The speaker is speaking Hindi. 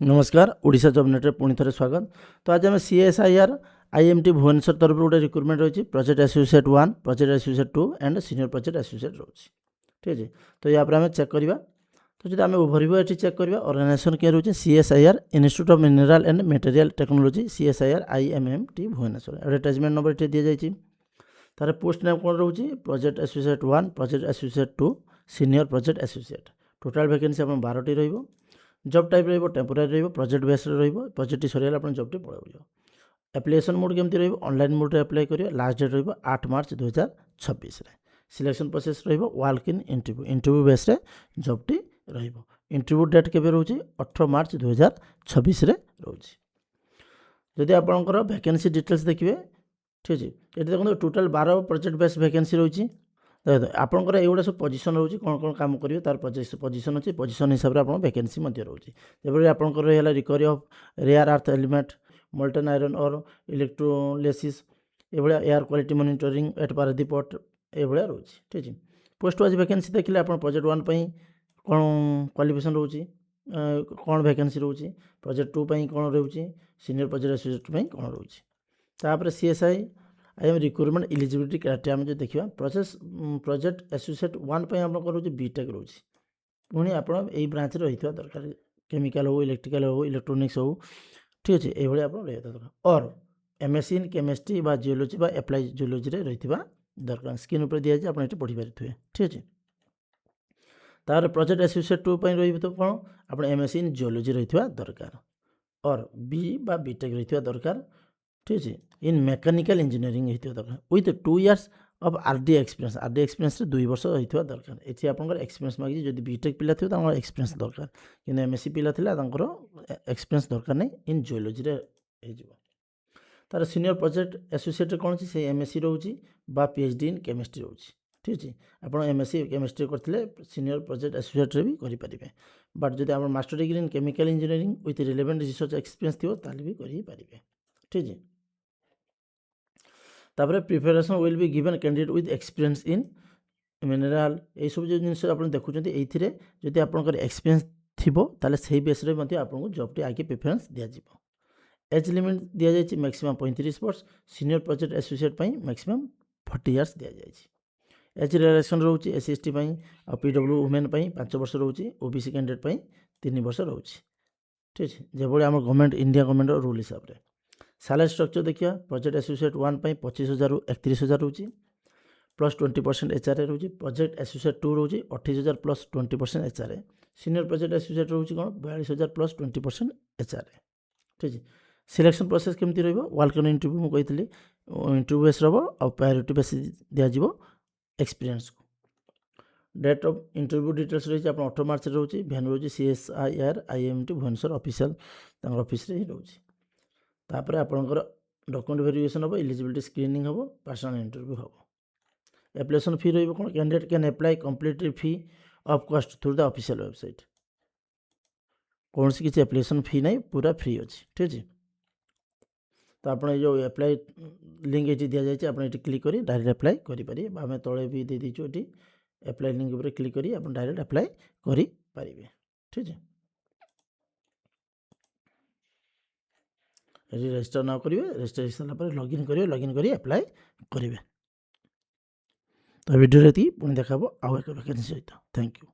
नमस्कार ओडिशा जॉब नेट रे पुणी थे स्वागत। तो आज आम CSIR IMT भुवनेश्वर तरफ गोटे रिक्रुटमेंट रही project associate 1 project associate 2 and senior project associate रही। ठीक है, तो या आम चेक करवा। तो जो आम ओभरव्यू ये चेक करवा ऑर्गेनाइजेशन किए रोचे CSIR Institute of Mineral and Material Technology CSIR IMMT Bhubaneswar. Advertisement number ये दी जाए। तार पोस्ट नेम कौन रोचे project associate 1 project associate 2 senior project associate. Total vacancy आप 12टी रही। जॉब टाइप रही टेम्पोरारी रही प्रोजेक्ट बेस प्रोजेक्ट सरीगला आप जॉब टी पड़े। एप्लिकेशन मोड केमती रही ऑनलाइन मोड अप्लाई करेंगे। लास्ट डेट रही 8 मार्च 2026। सिलेक्शन प्रोसेस रही walk in interview base job टी इंटरव्यू डेट के रोचे 18 मार्च 2026 रोचे। जदि आपंकर वैकेंसी डिटेल्स देखिए ठीक है, ये देखो टोटाल 12 प्रोजेक्ट बेस वैकेंसी रही। आपंकर एगुड़ा सब पोजिशन रोचे कौन कौन काम करेंगे तार पोजिशन अच्छी पोजिशन हिसाब से आप वैकेंसी रोचे। जब आपंकर है recovery of rare earth element molten iron और इलेक्ट्रोलिसिस ये air quality monitoring at Paradip port ये रोचे। ठीक है, पोस्ट वाइज वैकेंसी देखिए आप प्रोजेक्ट 1 कौन क्वालिफिकेशन रोचे कौन वैकेंसी रोचे, प्रोजेक्ट 2 कौन रोचे, सीनियर प्रोजेक्ट एसोसिएट कौन रोचे। तापर CSI IM recruitment eligibility criteria में जो देखा प्रोजेक्ट एसोसिएट 1 आप रोचे बीटेक रोचे। पुणी आप ब्रांच रही दरकार केमिकल हो इलेक्ट्रिकल हो इलेक्ट्रोनिक्स हो। ठीक अच्छे ये आप रही दरकार और MSc इन केमिस्ट्री बा जियोलॉजी बा एप्लाई जियोलॉजी रही दरकार। स्क्रीन पर दिखाई आप ये पढ़ी पारे। ठीक अच्छे तार प्रोजेक्ट एसोसिएट 2 रही तो कौन आप MSc इन जियोलॉजी रही दरकार और बी बा बीटेक रही दरकार। ठीक है, इन मेकानिकल इंजीनियरिंग होता दरकार with 2 years of RD experience. RD experience 2 वर्ष होता दरकार। ये आपंकर एक्सपीरियंस मांगी जब बीटेक पिला थे एक्सपीरियंस दरकार कि MSc पिला एक्सपीरियंस दरकार नहीं इन जियोलॉजी हो। तार सीनियर प्रोजेक्ट एसोसिएट कौन से MSc रोचे बा PhD इन केमिस्ट्री रोचे। ठीक है, आप MSc केमिस्ट्री करते सीनियर प्रोजेक्ट एसोसिएट भी करेंगे। बट जब आप master degree in chemical engineering with relevant research experience थी ताल भी करेंगे। ठीक है, तापर preference will be given candidate with experience in mineral ये सब जो जिन आप देखुं ये जब आप एक्सपीरियंस थी ताले से बेस आपको जॉब टी आगे प्रिफरेन्स दिज्व। एज लिमिट दि जाए मैक्सिमम 35 वर्ष senior project associate maximum 40 years दि जाए। एज रिलैक्सेशन रोचे SC ST और PW वुमेन 5 वर्ष रोचे OBC कैंडिडेट 3 वर्ष रोचे। ठीक है, जो आम गवर्नमेंट इंडिया गवर्नमेंट रूल हिसाब से सैलरी स्ट्रक्चर देखिए प्रोजेक्ट एसोसिएट 1 25,000 रु 31,000 रोचे प्लस 20% HRA रोचे। प्रोजेक्ट एसोसिएट 2 रोचे 28,000 plus 20% HRA। Senior project associate रोचे कौन 42,000 प्लस 20% HRA। ठीक है, सिलेक्शन प्रोसेस केमती रही वेलकम इंटरव्यू मुझे कही इंटरव्यू बेस रहा और प्रायोरिटी बेस दिज्व एक्सपीरियंस को। डेट ऑफ इंटरव्यू डिटेल्स रही आप 18 मार्च रोचे। भेन्यू रोचे CSIR IMT Bhubaneswar official office रोचे। तापर आपंकर डॉक्यूमेंट वेरिफिकेशन हम एलिजिबिलिटी स्क्रीनिंग हम पर्सनल इंटरव्यू हम। एप्लिकेशन फी रही कौन candidate can apply completely free of cost through the official website. कौन सी किसी एप्लिकेशन फी नहीं पूरा फ्री अच्छी। ठीक है, तो आप जो अप्लाई लिंक ये दि जाए आप क्लिक कर डायरेक्ट अप्लाई करेंगे। आम तले भी दे दीचु ये अप्लाई लिंक पर क्लिक कर डायरेक्ट अप्लाई करेंगे। ठीक है, रजिस्टर न करेंगे रजिस्टर हो सारापर लॉगिन करेंगे लॉगिन कर अप्लाई करेंगे। तो वीडियो पुणी देखा आउ एक वैकेंसी सहित। Thank you.